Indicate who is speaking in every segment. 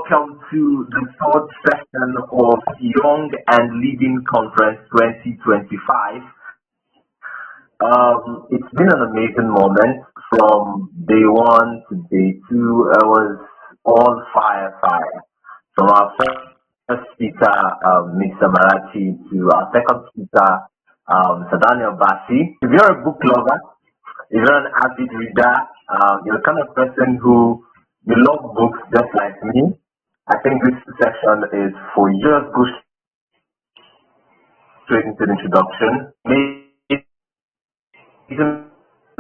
Speaker 1: welcome to the third session of Young and Leading Conference 2025. It's been an amazing moment from day one to day two. It was all fire. From our first speaker, Mr. Marachi, to our second speaker, Sir Daniel Bassi. If you're a book lover, if you're an avid reader, you're the kind of person who you love books just like me, I think this section is for you. Just go straight into the introduction. He's a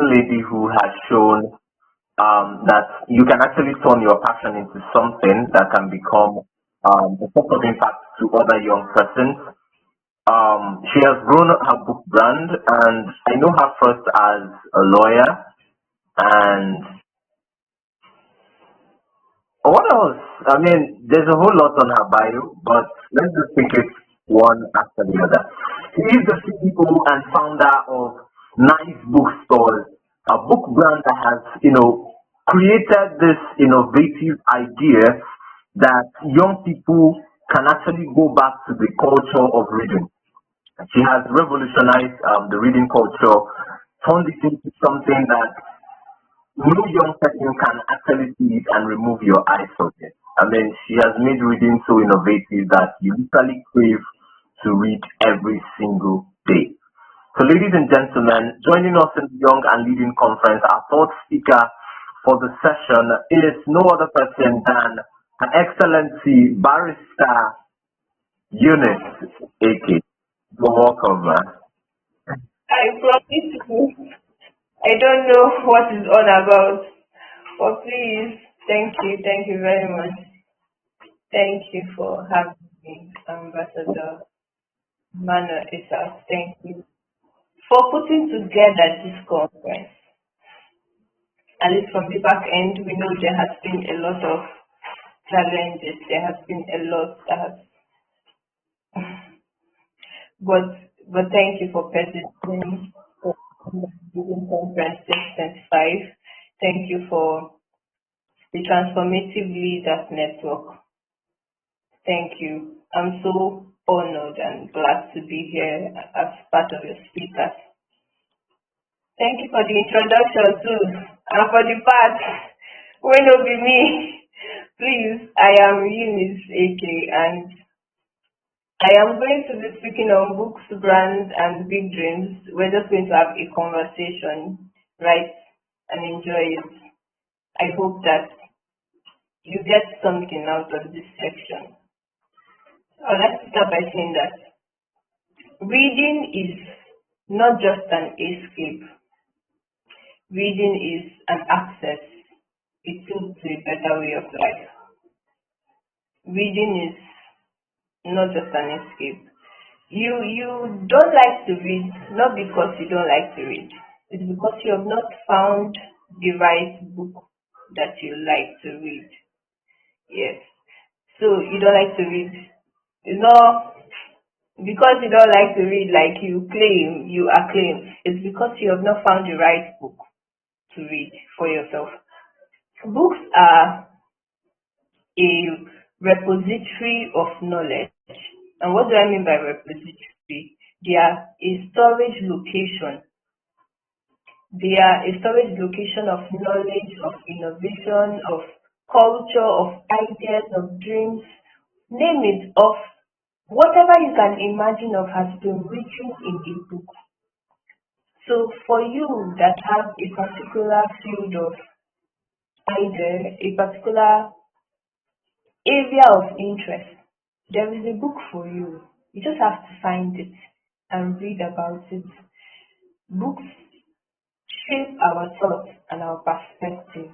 Speaker 1: lady who has shown that you can actually turn your passion into something that can become a sort of impact to other young persons. She has grown her book brand, and I know her first as a lawyer. And what else? I mean, there's a whole lot on her bio, but let's just take it one after the other. She is the CEO and founder of NYZE Bookstores, a book brand that has, created this innovative idea that young people can actually go back to the culture of reading. She has revolutionized the reading culture, turned it into something that no young person can actually see it and remove your eyes from it. I mean, she has made reading so innovative that you literally crave to read every single day. So, ladies and gentlemen, joining us in the Young and Leading Conference, our third speaker for the session is no other person than Her Excellency Barrister Eunice, AK. Welcome, man.
Speaker 2: I promise you, I don't know what it's all about, but please, thank you very much. Thank you for having me, Ambassador Mano Isas. Thank you for putting together this conference. At least from the back end, we know there has been a lot of challenges. There has been a lot that has, but thank you for persisting. Conference 625. Thank you for the Transformative Leaders Network. Thank you. I'm so honored and glad to be here as part of your speakers. Thank you for the introduction too, and for the part when it will be me. Please, I am Eunice AK, and I am going to be speaking on books, brands, and big dreams. We're just going to have a conversation, right, and enjoy it. I hope that you get something out of this section. I'd like to start by saying that reading is not just an escape. Reading is an access. It leads to a better way of life. Reading is not just an escape. You don't like to read, not because you don't like to read. It's because you have not found the right book that you like to read. Yes. So you don't like to read. It's not because you don't like to read like you claim, you acclaim. It's because you have not found the right book to read for yourself. Books are a repository of knowledge. And what do I mean by repository? They are a storage location. They are a storage location of knowledge, of innovation, of culture, of ideas, of dreams, name it, of whatever you can imagine of has been written in a book. So for you that have a particular field of idea, a particular area of interest, there is a book for you. You just have to find it and read about it. Books shape our thoughts and our perspective.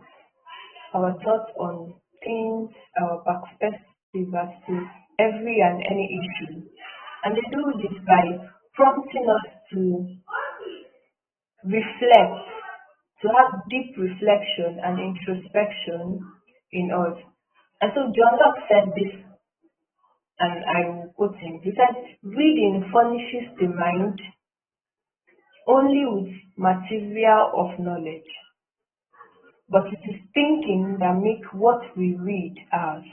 Speaker 2: Our thoughts on things, our perspective as to every and any issue. And they do this by prompting us to reflect, to have deep reflection and introspection in us. And so John Locke said this, and I will quote him. He said, reading furnishes the mind only with material of knowledge, but it is thinking that makes what we read ours.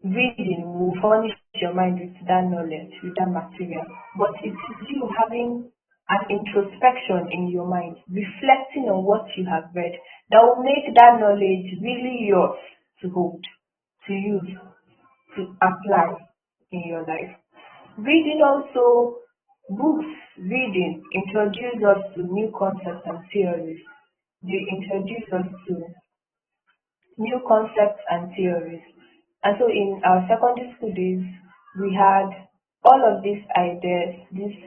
Speaker 2: reading will furnish your mind with that knowledge, with that material. But it is you having an introspection in your mind, reflecting on what you have read, that will make that knowledge really yours to hold, to use, to apply in your life. Reading also, books reading introduce us to new concepts and theories. They introduce us to new concepts and theories. And so in our secondary school days, we had all of these ideas, these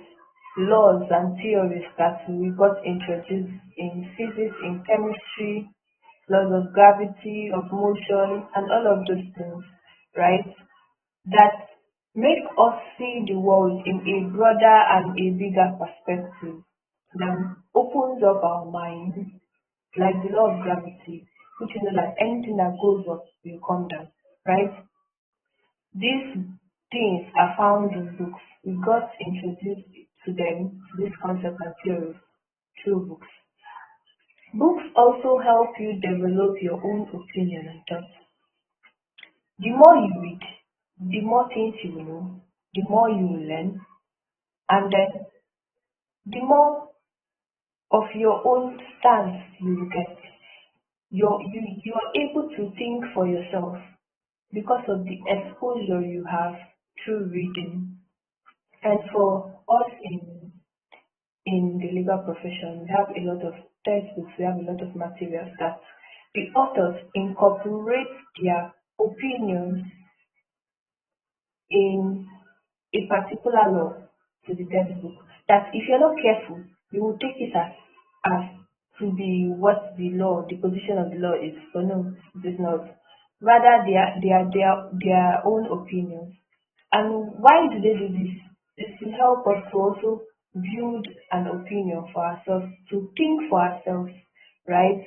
Speaker 2: laws and theories that we got introduced in physics, in chemistry, laws of gravity, of motion, and all of those things, right? That make us see the world in a broader and a bigger perspective, that opens up our minds, like the law of gravity, which you know that anything that goes up will come down, right? These things are found in books. We got introduced to them, to these concepts and theories, through books. Books also help you develop your own opinion and thoughts. The more you read, the more things you will know, the more you will learn, and then the more of your own stance you will get. You're able to think for yourself because of the exposure you have through reading. And for us in the legal profession, we have a lot of textbooks, we have a lot of materials that the authors incorporate their opinions in a particular law to the textbook. That if you're not careful, you will take it as to be what the law, the position of the law is. But no, it is not. Rather, their own opinions. And why do they do this? It's to help us to also build an opinion for ourselves, to think for ourselves, right?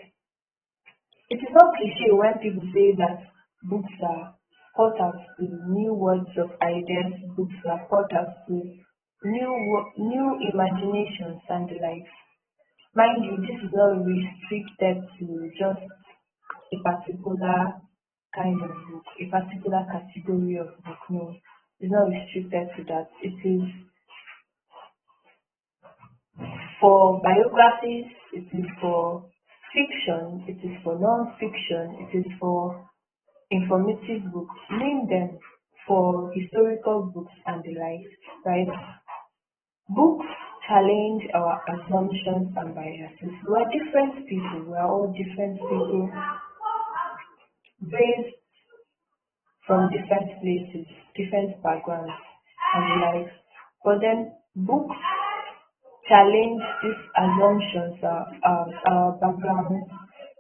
Speaker 2: It is not cliche when people say that books are portals to new words of ideas, books are portals to new imaginations and the like. Mind you, this is not restricted to just a particular kind of book, a particular category of book. No, it's not restricted to that. It is for biographies, it is for fiction, it is for non-fiction, it is for informative books, name them, for historical books and the like, right? Books challenge our assumptions and biases. We are different people, we are all different people based from different places, different backgrounds and the like. But then books challenge these assumptions, our backgrounds,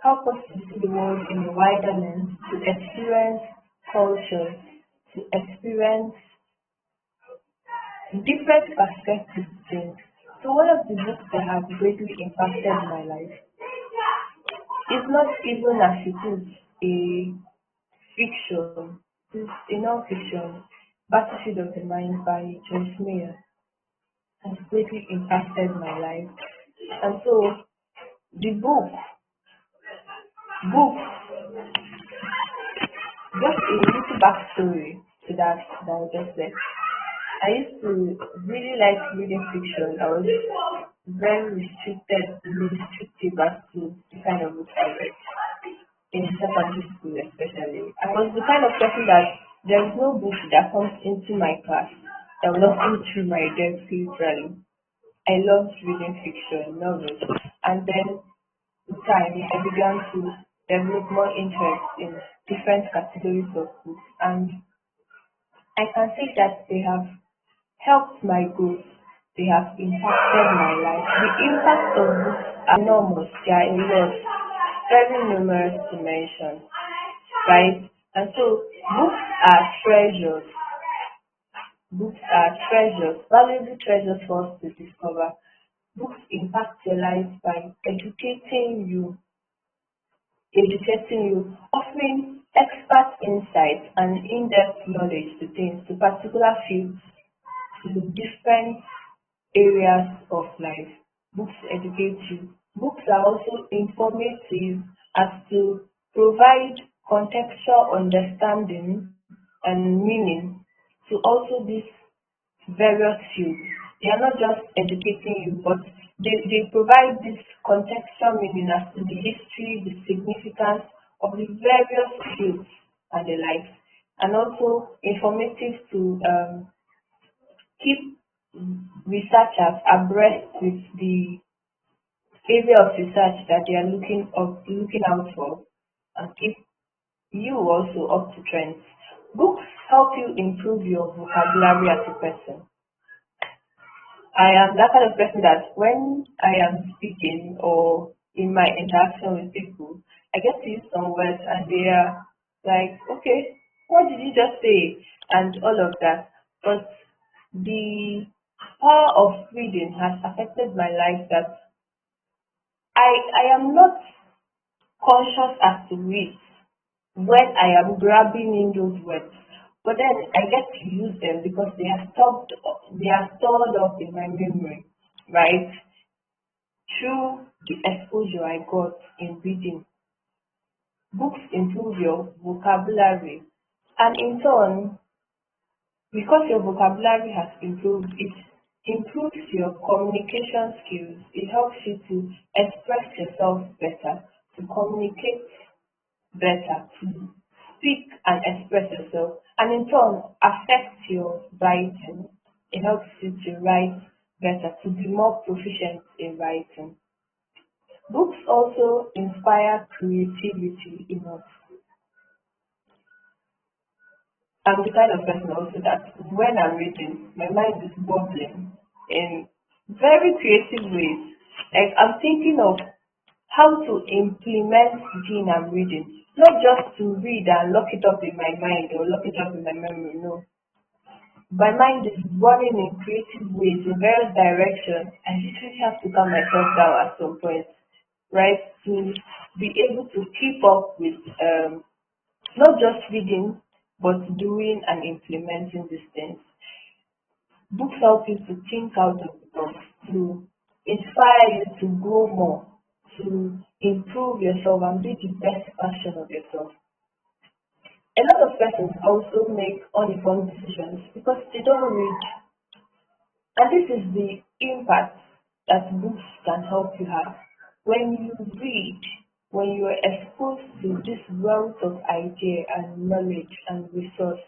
Speaker 2: help us to see the world in a wider lens, to experience culture, to experience different perspectives of things. So one of the books that have greatly impacted my life is not even as it is a fiction, it's a non-fiction, Battlefield of the Mind by Joyce Meyer has greatly impacted my life. And so the book, just a little backstory to that I just said. I used to really like reading fiction. I was very restrictive as to the kind of books I read in secondary school especially. I was the kind of person that there is no book that comes into my class that will not go through my desk literally. I loved reading fiction, novels, and then with time I began to develop more interest in different categories of books, and I can say that they have helped my growth. They have impacted my life. The impact of books are enormous. They are a lot, very numerous to mention, right? And so books are treasures. Books are treasures, valuable treasures for us to discover. Books impact your life by offering expert insights and in-depth knowledge to things, to particular fields, to different areas of life. Books educate you. Books are also informative as to provide contextual understanding and meaning to also these various fields. They are not just educating you, but they provide this contextual meaning as to the history, the significance of the various fields and the likes, and also informative to keep researchers abreast with the area of research that they are looking out for, and keep you also up to trends. Books help you improve your vocabulary as a person. I am that kind of person that when I am speaking or in my interaction with people, I get to use some words and they are like, okay, what did you just say? And all of that. But the power of reading has affected my life that I am not conscious as to it when I am grabbing in those words. But then I get to use them because they are stored up in my memory, right? Through the exposure I got in reading. Books improve your vocabulary, and in turn, because your vocabulary has improved, it improves your communication skills. It helps you to express yourself better, to communicate better, to speak and express yourself, and in turn affects your writing. It helps you to write better, to be more proficient in writing. Books also inspire creativity in us. I'm the kind of person also that when I'm reading, my mind is bubbling in very creative ways. Like I'm thinking of how to implement the thing I'm reading, not just to read and lock it up in my mind or lock it up in my memory. No, my mind is running in creative ways in various directions. I literally have to calm myself down at some point, right, to be able to keep up with not just reading but doing and implementing these things. Books help you to think out of the box, to inspire you to grow more, to improve yourself and be the best version of yourself. A lot of persons also make uninformed decisions because they don't read. And this is the impact that books can help you have. When you read, when you are exposed to this wealth of idea and knowledge and resource,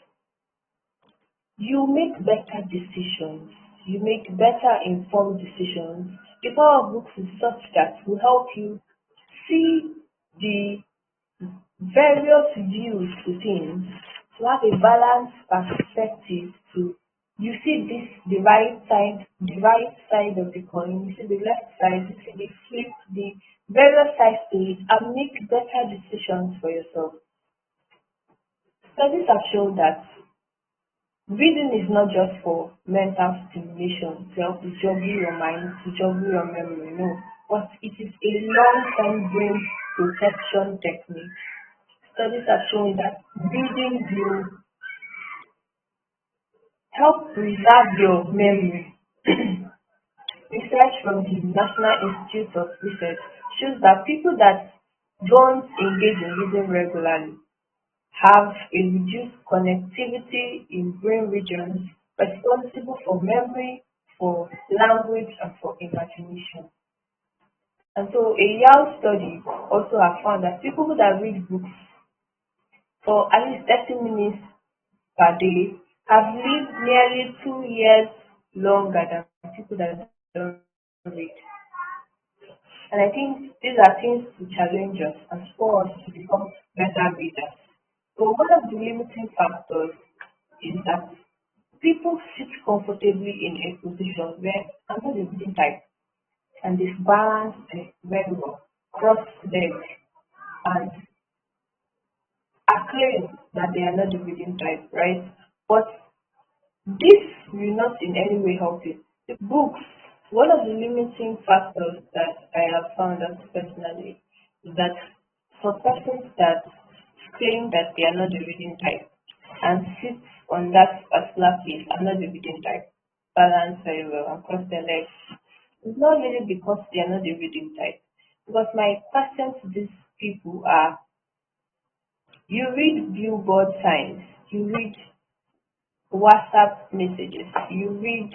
Speaker 2: you make better decisions. You make better informed decisions. The power of books is such that will help you see the various views to things, to have a balanced perspective, to you see this the right side of the coin, you see the left side, you see the flip, the various sides to it, and make better decisions for yourself. Studies have shown that reading is not just for mental stimulation to help to juggle your mind, to juggle your memory, no, but it is a long-term brain protection technique. Studies have shown that reading will help preserve your memory. Research from the National Institute of Research shows that people that don't engage in reading regularly have a reduced connectivity in brain regions responsible for memory, for language, and for imagination. And so a Yale study also has found that people that read books for at least 30 minutes per day have lived nearly 2 years longer than people that don't read. And I think these are things to challenge us and for us to become better readers. So one of the limiting factors is that people sit comfortably in a position where I'm not the reading type and this balance very well, cross legs and acclaim that they are not the reading type, right? But this will not in any way help you. The books, one of the limiting factors that I have found out personally is that for persons that claim that they are not the reading type and sit on that particular place, I'm not the reading type, balance very well and cross their legs. It's not really because they are not the reading type. Because my question to these people are, you read billboard signs, you read WhatsApp messages, you read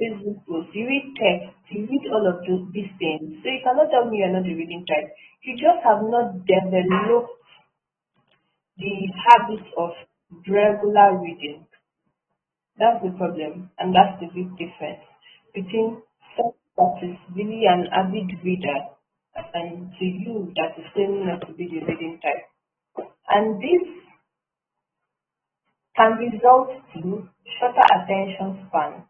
Speaker 2: Facebook posts, you read text, you read all of these things. So you cannot tell me you're not a reading type. You just have not developed the habit of regular reading. That's the problem, and that's the big difference between someone that is really an avid reader and to you that is claiming not to be the reading type. And this can result to shorter attention span,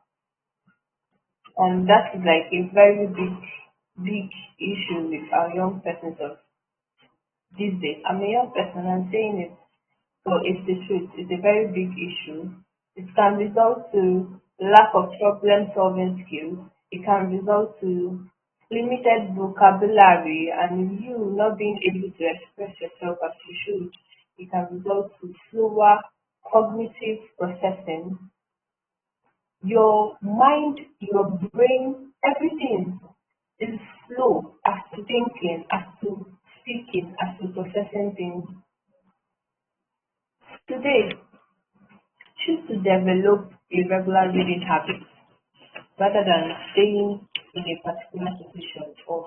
Speaker 2: and that is like a very big issue with our young persons of these days. I'm a young person, I'm saying it, so it's the truth. It's a very big issue. It can result to lack of problem solving skills. It can result to limited vocabulary and you not being able to express yourself as you should. It can result to slower cognitive processing. Your mind, your brain, everything is slow as to thinking, as to speaking, as to processing things. Today, choose to develop a regular reading habit rather than staying in a particular position of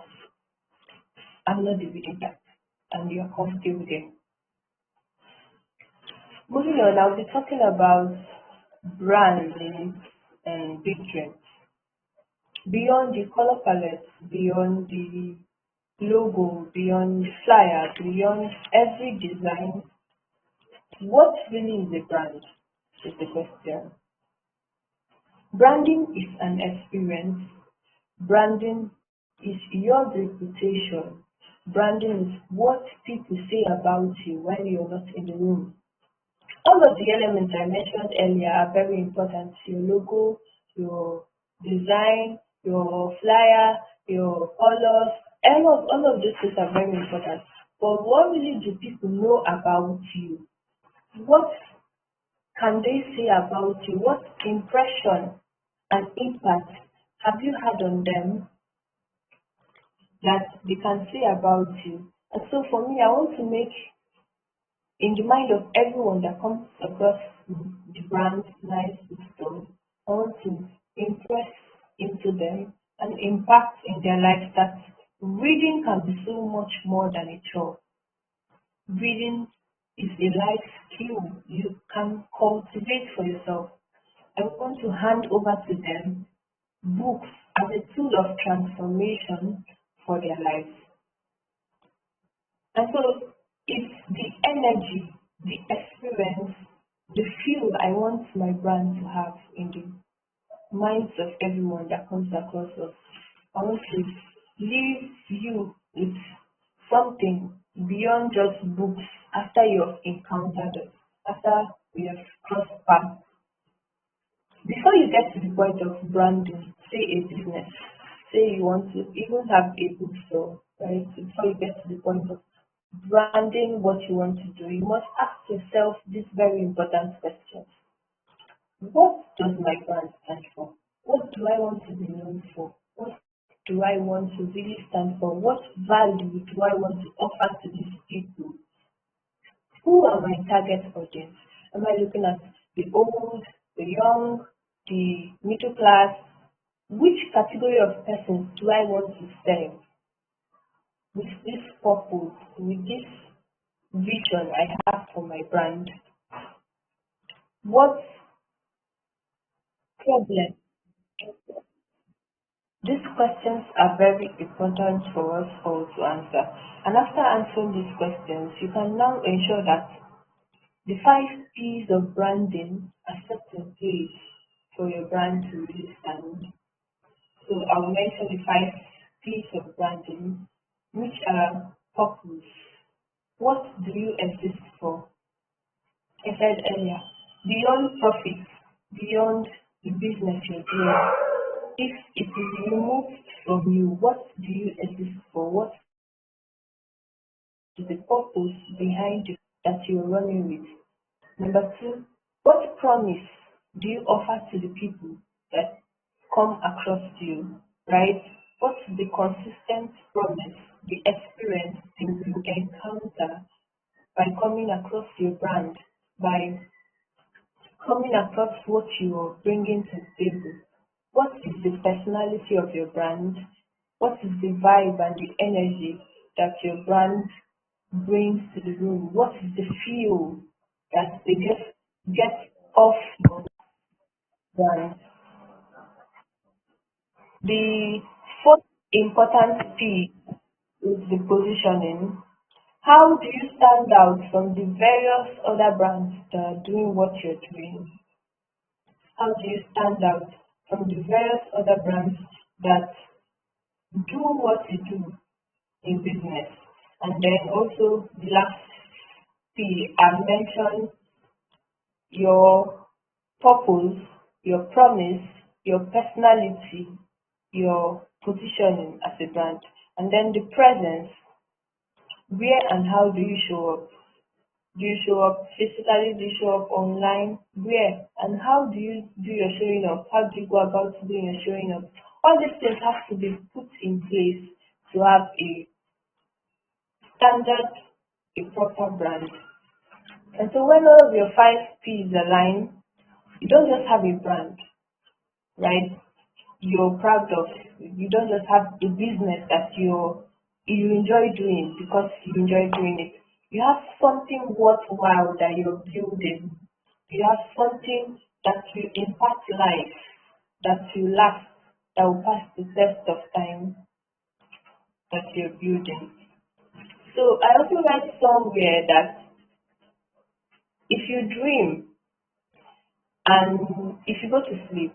Speaker 2: I'm not the reading type and you're comfortable there. Moving on, I'll be talking about branding and big dreams. Beyond the color palette, beyond the logo, beyond the flyer, beyond every design, what really is a brand is the question. Branding is an experience. Branding is your reputation. Branding is what people say about you when you're not in the room. All of the elements I mentioned earlier are very important. Your logo, your design, your flyer, your colors, all of these things are very important. But what really do people know about you? What can they say about you? What impression and impact have you had on them that they can say about you? And so for me, I want to make in the mind of everyone that comes across the brand NYZE Bookstores, I want to impress into them and impact in their lives that reading can be so much more than a chore. Reading is a life skill you can cultivate for yourself. I want to hand over to them books as a tool of transformation for their lives. And so it's the energy, the experience, the feel I want my brand to have in the minds of everyone that comes across us. I want to leave you with something beyond just books after you've encountered us, after we have crossed paths. Before you get to the point of branding, say a business, say you want to even have a bookstore, right? Before you get to the point of branding what you want to do, you must ask yourself this very important question. What does my brand stand for? What do I want to be known for? What do I want to really stand for? What value do I want to offer to these people? Who are my target audience? Am I looking at the old, the young, the middle class? Which category of persons do I want to serve with this purpose, with this vision I have for my brand? What problem? These questions are very important for us all to answer. And after answering these questions, you can now ensure that the 5 P's of branding are set in place for your brand to really stand. So I'll mention the 5 P's of branding, which are purpose. What do you exist for? I said earlier, beyond profit, beyond the business you're doing, if it is removed from you, what do you exist for? What is the purpose behind it that you're running with? Number 2, what promise do you offer to the people that come across you, right? What's the consistent promise, the experience you encounter by coming across your brand? by coming across what you're bringing to the table. What is the personality of your brand? What is the vibe and the energy that your brand brings to the room? What is the feel that they get off your brand? The fourth important P is the positioning. How do you stand out from the various other brands that are doing what you're doing? How do you stand out from the various other brands that do what you do in business? And then also the last P, I've mentioned your purpose, your promise, your personality, your positioning as a brand. And then the presence, where and how do you show up? Do you show up physically? Do you show up online? Where? And how do you do your showing up? How do you go about doing your showing up? All these things have to be put in place to have a standard, a proper brand. And so when all of your 5 P's align, you don't just have a brand, right? You're proud of. You don't just have a business that you enjoy doing because you enjoy doing it. You have something worthwhile that you're building. You have something that will impact life, that will last, that will pass the test of time that you're building. So I also read somewhere that if you dream and if you go to sleep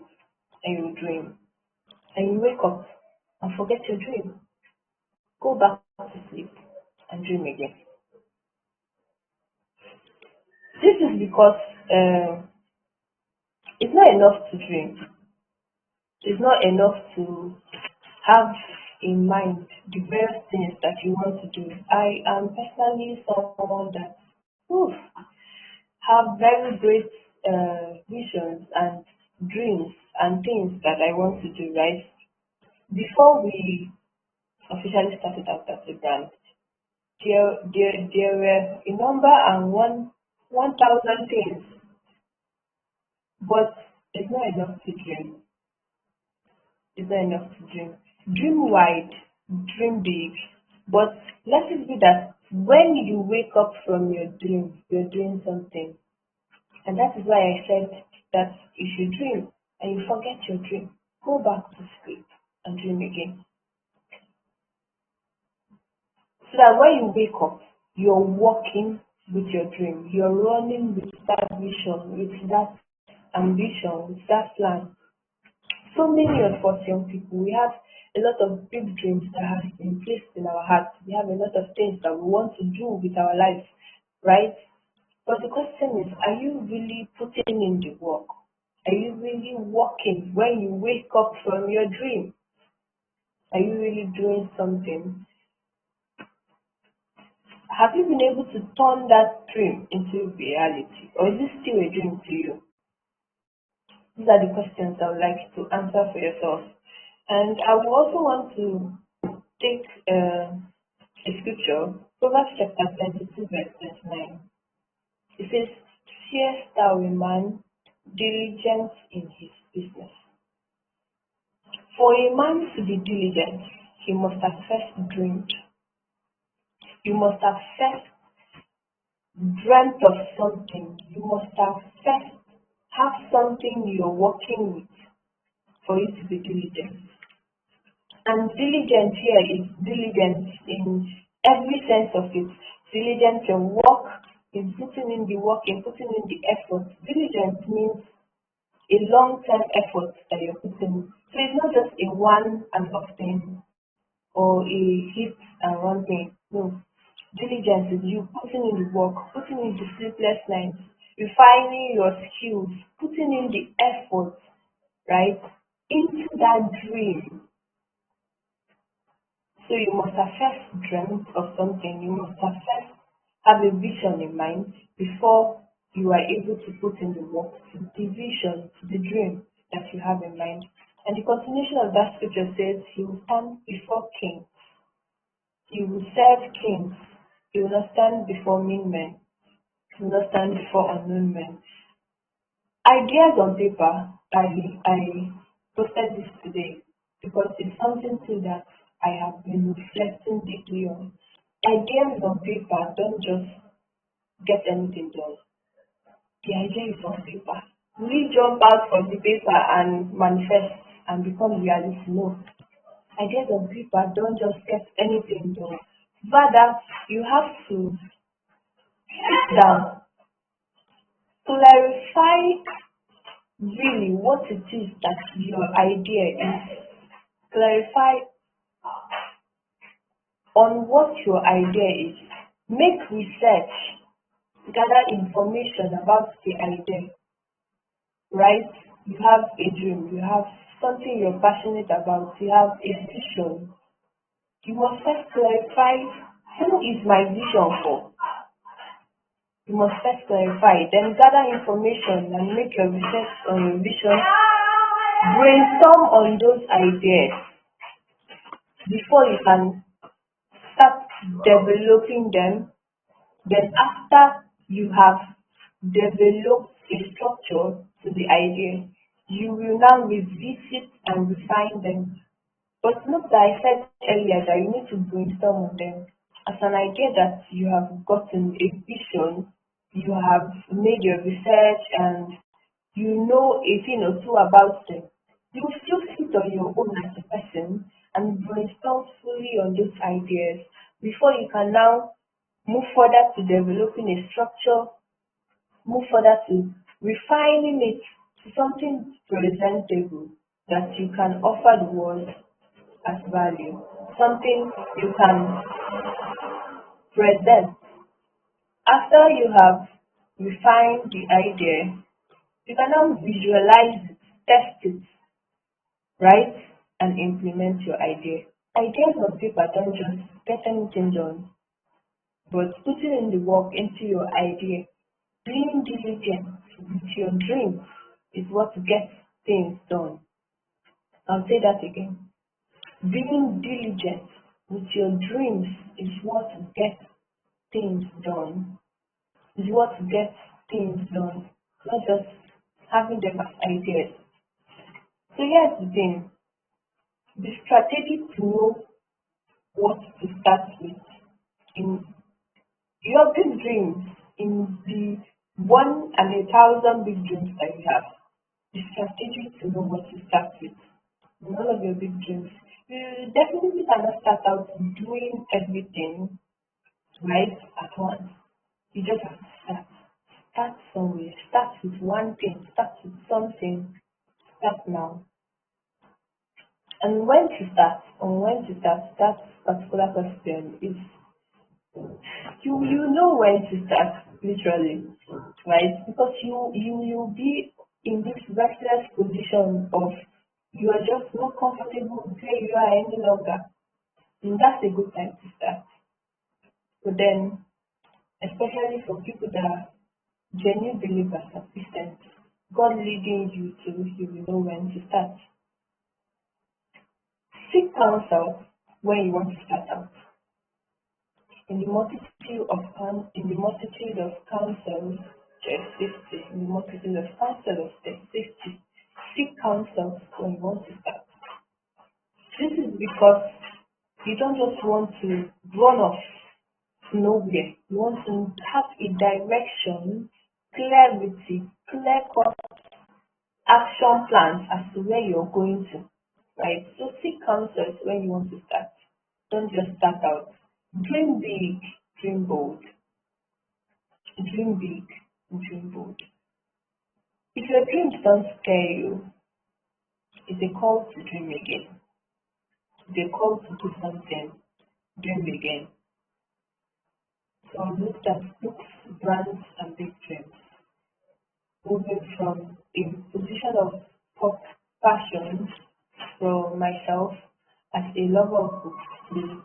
Speaker 2: and you dream and you wake up and forget your dream, go back to sleep and dream again. This is because it's not enough to dream. It's not enough to have in mind the various things that you want to do. I am personally someone that have very great visions and dreams and things that I want to do, right? Before we officially started out as a brand, there were a number and 1,000 things, but it's not enough to dream. It's not enough to dream. Dream wide, dream big, but let it be that when you wake up from your dream, you're doing something. And that is why I said that if you dream and you forget your dream, go back to sleep and dream again. So that when you wake up, you're walking with your dream. You're running with that vision, with that ambition, with that plan. So many of us young people, we have a lot of big dreams that have been placed in our hearts. We have a lot of things that we want to do with our lives, right? But the question is, are you really putting in the work? Are you really working when you wake up from your dream? Are you really doing something? Have you been able to turn that dream into reality? Or is it still a dream to you? These are the questions I would like you to answer for yourself. And I would also want to take a scripture, Proverbs chapter 22, verse 29. It says, "Seest thou a man diligent in his business?" For a man to be diligent, he must have first dreamed. You must have first dreamt of something. You must have first have something you're working with for you to be diligent. And diligent here is diligent in every sense of it. Diligent in work, in putting in the work, in putting in the effort. Diligent means a long-term effort that you're putting in. So it's not just a one and off thing or a hit and run thing. No. Diligence is you putting in the work, putting in the sleepless nights, refining your skills, putting in the effort, right, into that dream. So you must have first dreamt of something. You must have first have a vision in mind before you are able to put in the work to the vision, to the dream that you have in mind. And the continuation of that scripture says, "He will stand before kings. He will serve kings. He will not stand before mean men." Do not stand before unknown men. Ideas on paper, I posted this today because it's something too that I have been reflecting deeply on. Ideas on paper don't just get anything done. The idea is on paper. We jump out from the paper and manifest and become reality. No. Ideas on paper don't just get anything done. Rather, you have to sit down, clarify really what it is that your idea is. Clarify on what your idea is. Make research, gather information about the idea, right? You have a dream, you have something you're passionate about, you have a vision. You must first clarify who is my vision for. You must first clarify, then gather information and make your research on your vision. Brainstorm on those ideas before you can start developing them. Then after you have developed a structure to the idea, you will now revisit and refine them. But note that I said earlier that you need to brainstorm on them. As an idea that you have gotten a vision, you have made your research and you know a thing or two about them, you will still sit on your own as a person and brainstorm fully on those ideas before you can now move further to developing a structure, move further to refining it to something presentable that you can offer the world as value, something you can present. After you have refined the idea, you can now visualize it, test it, right? And implement your idea. Ideas on paper don't just get anything done, but putting in the work into your idea, being diligent with your dreams is what gets things done. I'll say that again. Being diligent with your dreams is what gets things done. Is what gets things done, not just having them as ideas. So here's the thing. Be strategic to know what to start with. In your big dreams, in the 1,000 big dreams that you have, be strategic to know what to start with. In all of your big dreams, you definitely cannot start out doing everything right at once. You just have to start. Start somewhere. Start with one thing. Start with something. Start now. And when to start, that particular question is you know when to start, literally, right? Because you'll be in this restless position of you are just not comfortable with where you are any longer. And that's a good time to start. But then, especially for people that are genuine believers and Christians, God leading you to, you will know when to start. Seek counsel when you want to start out. In the multitude of counsels, there's safety. In the multitude of counselors, there's safety. Seek counsel when you want to start. This is because you don't just want to run off nowhere. You want to have a direction, clarity, clear-cut action plans as to where you're going to, right? So seek counsel when you want to start. Don't just start out. Dream big, dream bold. Dream big, dream bold. If your dreams don't scare you, it's a call to dream again. It's a call to do something, dream again. So I looked at books, brands, and big dreams. Moving from a position of pop passion for myself as a lover of books to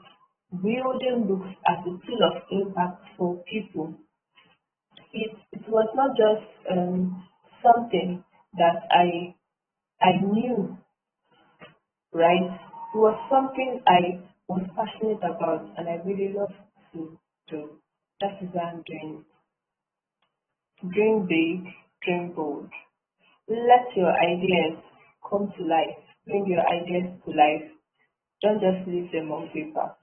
Speaker 2: wielding books as a tool of impact for people. It was not just something that I knew, right? It was something I was passionate about and I really love to do. That is why I'm doing it. Dream big, dream bold. Let your ideas come to life. Bring your ideas to life. Don't just leave them on paper.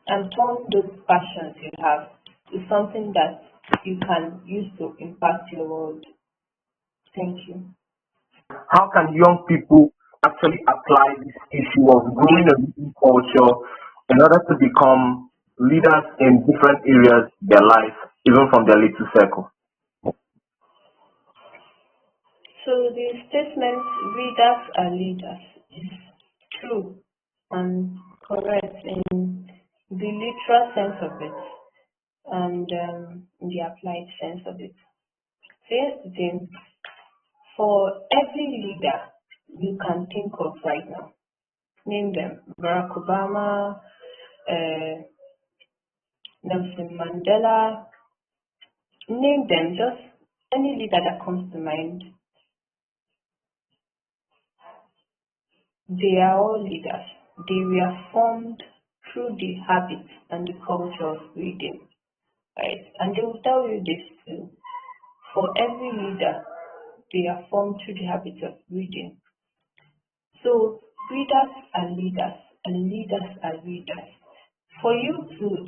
Speaker 2: And turn those passions you have to something that you can use to impact your world. Thank you.
Speaker 1: How can young people actually apply this issue of growing a reading culture in order to become leaders in different areas of their life, even from their little circle?
Speaker 2: So the statement readers are leaders is true and correct in the literal sense of it and in the applied sense of it. So here's the thing, for every leader you can think of right now, name them: Barack Obama, Nelson Mandela, name them, just any leader that comes to mind. They are all leaders. They were formed through the habit and the culture of reading, right? And they will tell you this too. For every leader, they are formed through the habit of reading. So readers are leaders and leaders are readers. For you to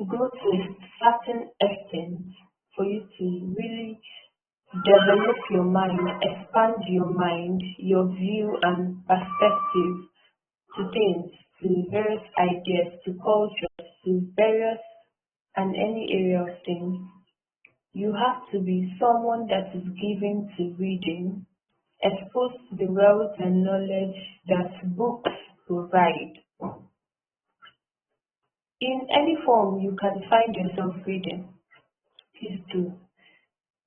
Speaker 2: go to a certain extent, for you to really develop your mind, expand your mind, your view and perspective to things, to various ideas, to cultures, to various and any area of things, you have to be someone that is given to reading, exposed to the wealth and knowledge that books provide. In any form you can find yourself reading, please do.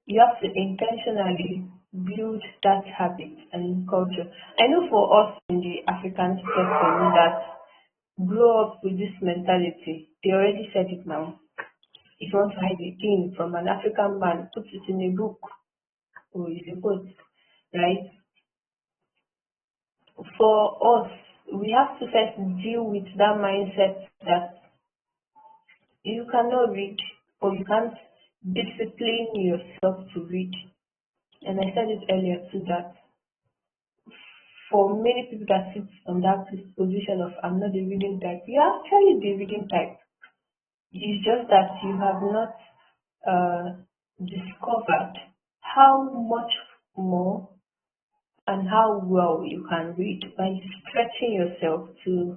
Speaker 2: You have to intentionally build that habit and culture. I know for us in the African spectrum that grow up with this mentality, they already said it now. If you want to hide a thing from an African man, put it in a book or it's a quote, right? For us, we have to first deal with that mindset that you cannot read or you can't discipline yourself to read. And I said it earlier too that for many people that sit on that position of I'm not the reading type, you're actually the reading type. It's just that you have not discovered how much more and how well you can read by stretching yourself to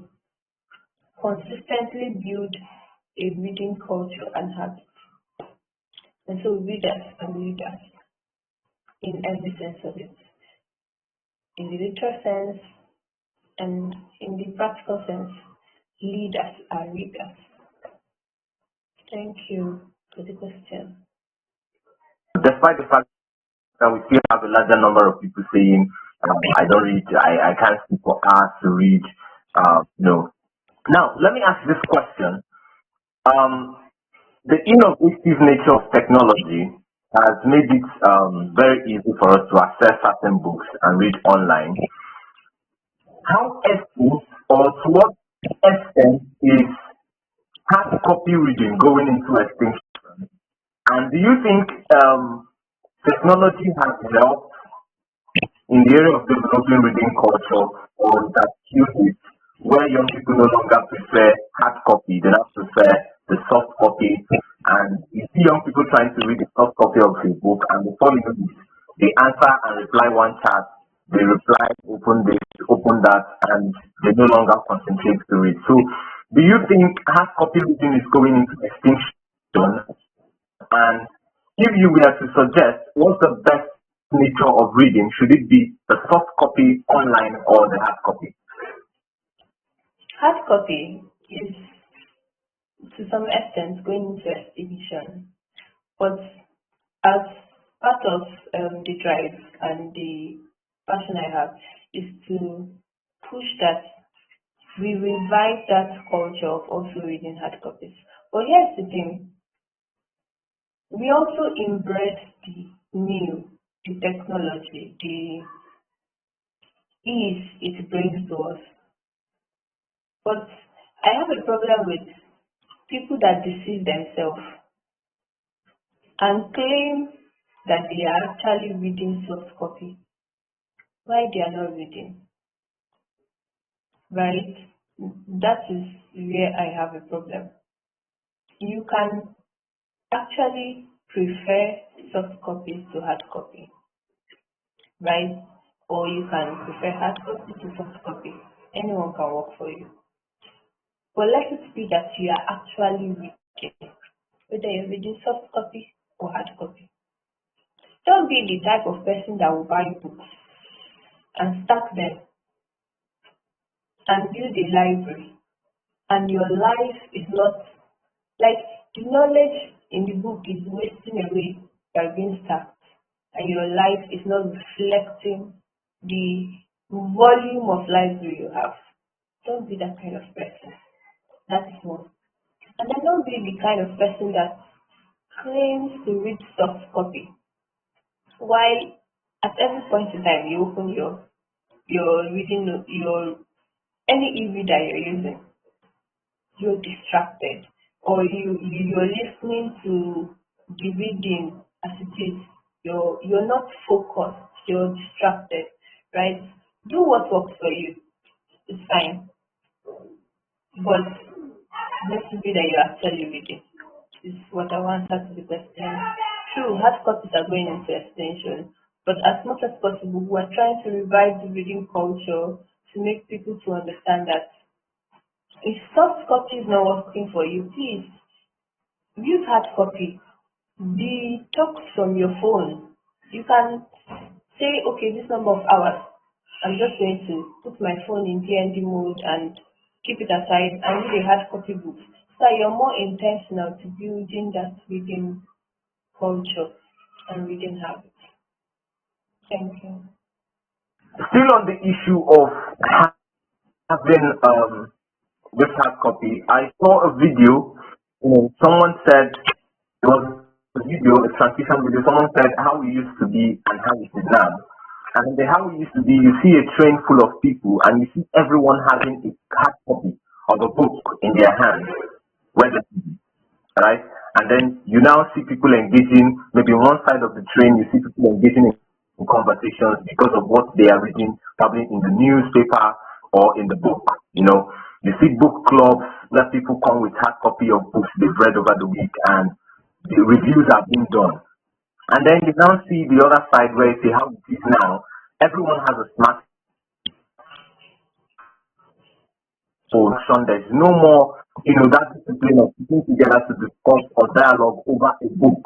Speaker 2: consistently build a reading culture and habit. And so readers and leaders in every sense of it. In the literal sense and in the practical sense, leaders are readers. Thank you for the question.
Speaker 1: Despite the fact that we still have a larger number of people saying, I don't read, I can't speak for hours to read. No. Now, let me ask this question. The innovative nature of technology has made it very easy for us to access certain books and read online. How essence or to what extent is hard copy reading going into extinction? And do you think technology has helped in the area of developing reading culture, or that kills it, where young people no longer prefer hard copy, they now prefer the soft copy, and you see young people trying to read the soft copy of a book, and before you know this, they answer and reply one chat, they reply, open this, open that, and they no longer concentrate to read. So, do you think hard copy reading is going into extinction? And if you were to suggest what's the best nature of reading, should it be the soft copy online or the hard copy?
Speaker 2: Hard copy is to some extent going into extinction, but as part of the drive and the passion I have is to push that we revive that culture of also reading hard copies. But here's the thing, we also embrace the new, the technology, the ease it brings to us. But I have a problem with people that deceive themselves. and claim that they are actually reading soft copy, why they are not reading, right? That is where I have a problem. You can actually prefer soft copies to hard copy, right? Or you can prefer hard copy to soft copy. Anyone can work for you. But let it be that you are actually reading, whether you're reading soft copy or hard copy. Don't be the type of person that will buy books and stack them and build a library, and your life is not like the knowledge in the book is wasting away by being stacked, and your life is not reflecting the volume of library you have. Don't be that kind of person. That is one. And then don't be the kind of person that claims to read soft copy, while at every point in time you open your reading your any e-reader you're using, you're distracted, or you're listening to the reading as it is. You're not focused, you're distracted, right? Do what works for you. It's fine. But let's be that you're actually reading. Is what I want to answer to the question. True, hard copies are going into extinction, but as much as possible, we're trying to revive the reading culture to make people to understand that if soft copy is not working for you, please use hard copy. Detox from your phone. You can say, okay, this number of hours, I'm just going to put my phone in DND mode and keep it aside and read a hard copy book. So you're more intentional to building that reading culture and reading habits. Thank you.
Speaker 1: Still on the issue of having this hard copy, I saw a video. Someone said it was a video, a transition video. Someone said how we used to be and how it is now. And in the how we used to be, you see a train full of people, and you see everyone having a hard copy of a book in their hand, right? And then you now see people engaging, maybe on one side of the train, you see people engaging in conversations because of what they are reading, probably in the newspaper or in the book. You see book clubs where people come with hard copy of books they've read over the week, and the reviews are being done. And then you now see the other side where you see how it is now. Everyone has a smartphone. There's no more, that discipline of sitting together to discuss or dialogue over a book,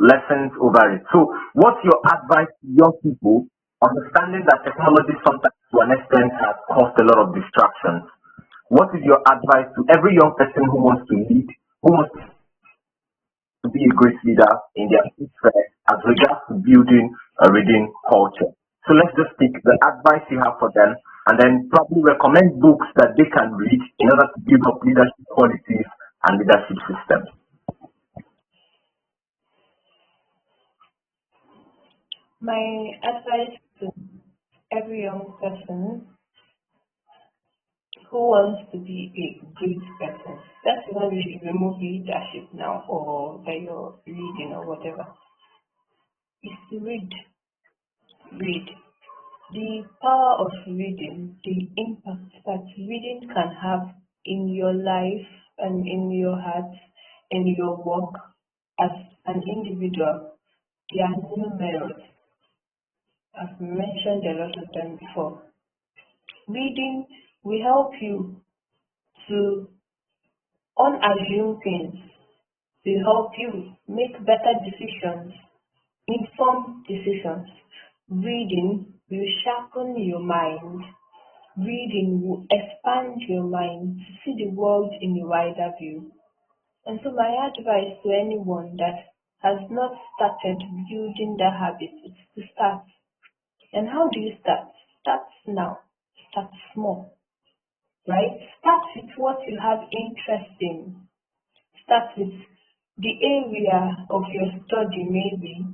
Speaker 1: lessons over it. So what's your advice to young people, understanding that technology sometimes to an extent has caused a lot of distractions? What is your advice to every young person who wants to lead, who wants to be a great leader in their sphere as regards to building a reading culture? So let's just take the advice you have for them and then probably recommend books that they can read in order to build up leadership qualities and leadership systems.
Speaker 2: My advice to every young person who wants to be a good person, that's when we remove leadership now or that you're leading or whatever, is to read. Read. The power of reading, the impact that reading can have in your life and in your heart, in your work as an individual, they are numerous. I've mentioned a lot of them before. Reading will help you to unassume things, to help you make better decisions, informed decisions. Reading will sharpen your mind. Reading will expand your mind to see the world in a wider view. And so my advice to anyone that has not started building that habit is to start. And how do you start? Start now. Start small, right? Start with what you have interest in. Start with the area of your study, maybe.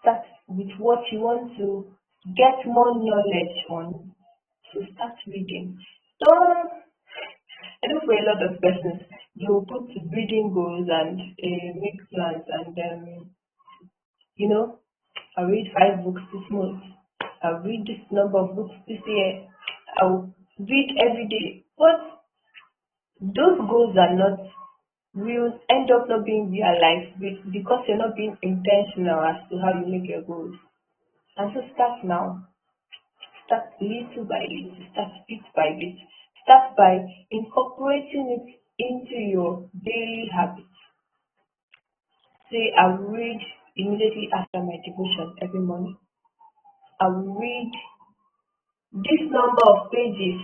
Speaker 2: Start with what you want to get more knowledge on. So start reading. Don't I know for a lot of persons, you put reading goals and week plans, and I'll read 5 books this month. I'll read this number of books this year. I'll read every day. But those goals are not will end up not being realized because you're not being intentional as to how you make your goals. And so start now. Start little by little. Start bit by bit. Start by incorporating it into your daily habits. Say, I will read immediately after my devotion every morning. I will read this number of pages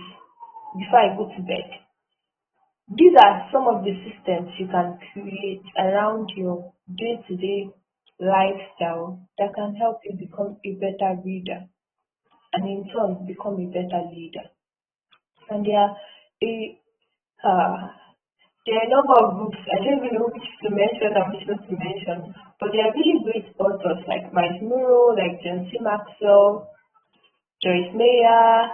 Speaker 2: before I go to bed. These are some of the systems you can create around your day-to-day lifestyle that can help you become a better reader and in turn become a better leader. And there are a number of books. I don't even know which to mention and which not to mention, but there are really great authors like Miles Munroe, like John C. Maxwell, Joyce Meyer,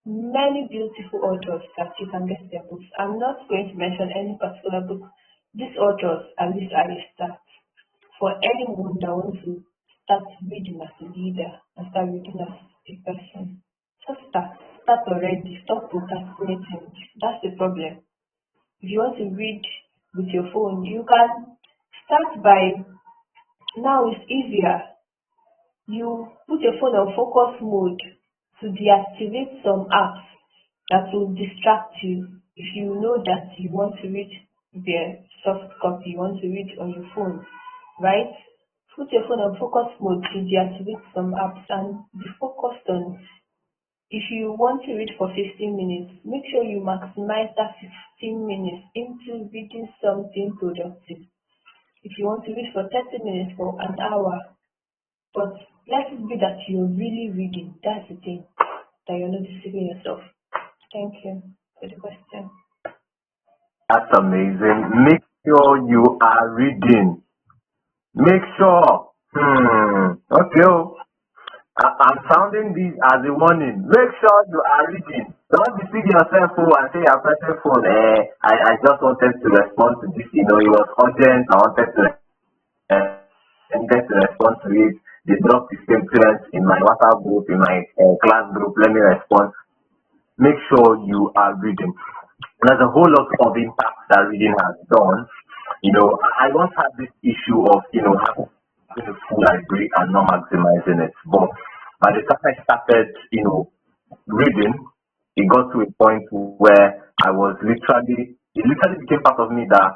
Speaker 2: many beautiful authors that you can get their books. I'm not going to mention any particular book. These authors at least are a start for anyone that wants to start reading as a leader and start reading as a person. So start already. Stop procrastinating. That's the problem. If you want to read with your phone, you can start by, now it's easier. You put your phone on focus mode to deactivate some apps that will distract you. If you know that you want to read the soft copy, you want to read on your phone, right? Put your phone on focus mode to deactivate some apps and be focused on. If you want to read for 15 minutes, make sure you maximize that 15 minutes into reading something productive. If you want to read for 30 minutes or an hour, but let it be that you're really reading. That's the thing, that you're not deceiving yourself. Thank you for the question.
Speaker 1: That's amazing. Make sure you are reading. Make sure. Okay. I'm sounding this as a warning. Make sure you are reading. Don't deceive yourself and say you're pressing phone. I just wanted to respond to this. It was urgent. I wanted to get to respond to it. They dropped the same students in my WhatsApp group, in my class group. Let me respond. Make sure you are reading. There's a whole lot of impact that reading has done. I once had this issue of, having a full library and not maximizing it. But by the time I started, reading, it got to a point where it literally became part of me that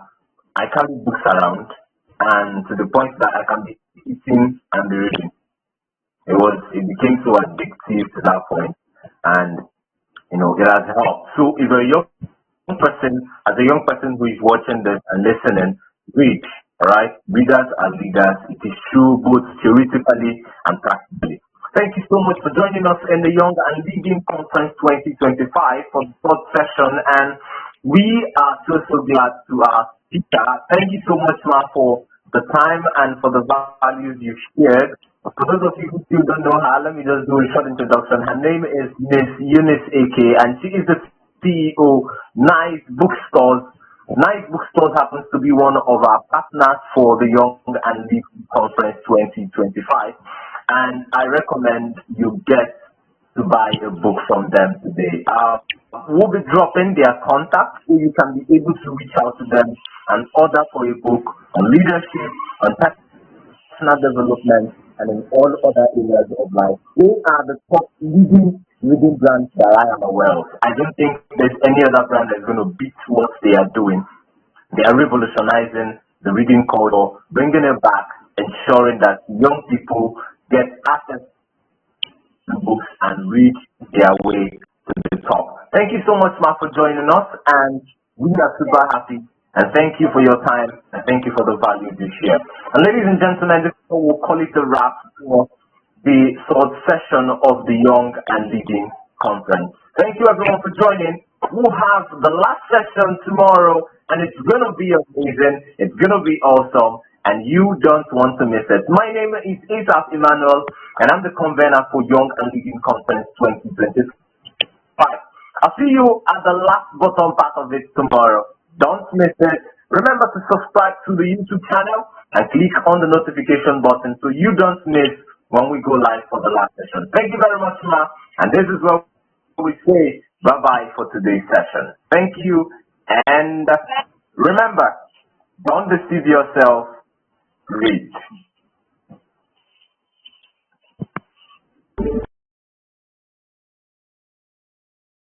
Speaker 1: I carry books around, and to the point that I can be eating and be reading. It became so addictive to that point, and it has helped. So if you're a young person who is watching this and listening, read. All right, readers are leaders. It is true both theoretically and practically. Thank you so much for joining us in the Young and Leading Conference 2025 for the third session, and we are so glad to our speaker. Thank you so much, Ma, for the time and for the values you've shared. For those of you who still don't know her, let me just do a short introduction. Her name is Miss Eunice AK, and she is the CEO, NYZE Bookstores. NYZE Bookstores happens to be one of our partners for the Young and Leading Conference 2025, and I recommend you get to buy a book from them today. We'll be dropping their contact so you can be able to reach out to them and order for a book on leadership, on personal development, and in all other areas of life. They are the top leading reading brands that I am aware of. I don't think there's any other brand that's going to beat what they are doing. They are revolutionizing the reading culture, bringing it back, ensuring that young people get access to books and read their way to the top. Thank you so much, Mark, for joining us, and we are super happy. And thank you for your time, and thank you for the value you share. And ladies and gentlemen, this is what we'll call it a wrap for the third session of the Young and Leading Conference. Thank you everyone for joining. We'll have the last session tomorrow, and it's going to be amazing. It's going to be awesome, and you don't want to miss it. My name is Isaac Emmanuel, and I'm the convener for Young and Leading Conference 2025. I'll see you at the last bottom part of it tomorrow. Don't miss it. Remember to subscribe to the YouTube channel and click on the notification button so you don't miss when we go live for the last session. Thank you very much, Ma. And this is where we say bye-bye for today's session. Thank you. And remember, don't deceive yourself. Read.